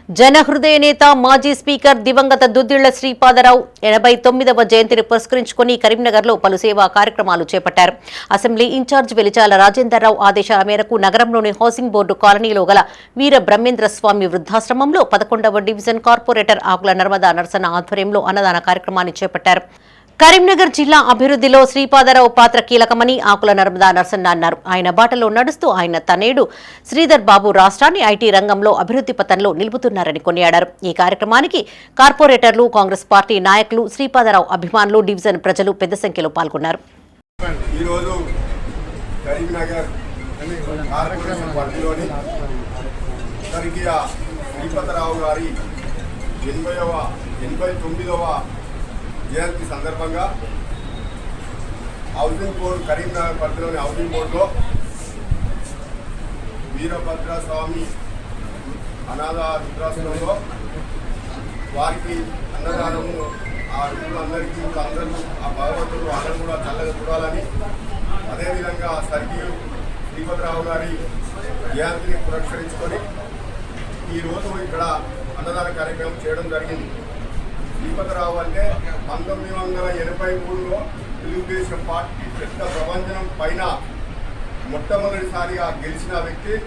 జనహృదయ నేత మాజీ స్పీకర్ దివంగత దుద్దిళ్ల శ్రీపాదరావు 89వ జయంతిని పురస్కరించుకుని కరీంనగర్లో పలు సేవా కార్యక్రమాలు చేపట్టారు. అసెంబ్లీ ఇన్ఛార్జ్ వెలిచాల రాజేందర్రావు ఆదేశాల మేరకు నగరంలోని హౌసింగ్ బోర్డు కాలనీలో గల వీర బ్రహ్మేంద్ర స్వామి వృద్ధాశ్రమంలో 11వ డివిజన్ కార్పొరేటర్ ఆకుల నర్మదా నరసన్న ఆధ్వర్యంలో అన్నదాన కార్యక్రమాన్ని చేపట్టారు. కరీంనగర్ జిల్లా అభివృద్ధిలో శ్రీపాదరావు పాత్ర కీలకమని ఆకుల నర్మదా నరసన్న అన్నారు. ఆయన బాటలో నడుస్తూ ఆయన తనేడు శ్రీధర్ బాబు రాష్ట్రాన్ని ఐటీ రంగంలో అభివృద్ధి పథంలో నిలుపుతున్నారని కొనియాడారు. ఈ కార్యక్రమానికి కార్పొరేటర్లు, కాంగ్రెస్ పార్టీ నాయకులు, శ్రీపాదరావు అభిమానులు, డివిజన్ ప్రజలు పెద్ద సంఖ్యలో పాల్గొన్నారు. జయంతి సందర్భంగా హౌసింగ్ బోర్డు కరీంనగర్ పరిధిలోని హౌసింగ్ బోర్డులో వీరభద్రస్వామి అనాథ వృద్ధాశ్రమంలో వారికి అన్నదానము ఆ రుణులందరికీ అందరూ ఆ భగవంతుడు అందరూ కూడా చల్లగా చూడాలని, అదేవిధంగా స్వర్గీయ శ్రీపతిరావు గారి జయంతిని పురస్కరించుకొని ఈరోజు ఇక్కడ అన్నదాన కార్యక్రమం చేయడం జరిగింది. శ్రీపతిరావు అంటే 1983లో తెలుగుదేశం పార్టీ పెద్ద ప్రపంచం పైన మొట్టమొదటిసారిగా గెలిచిన వ్యక్తి.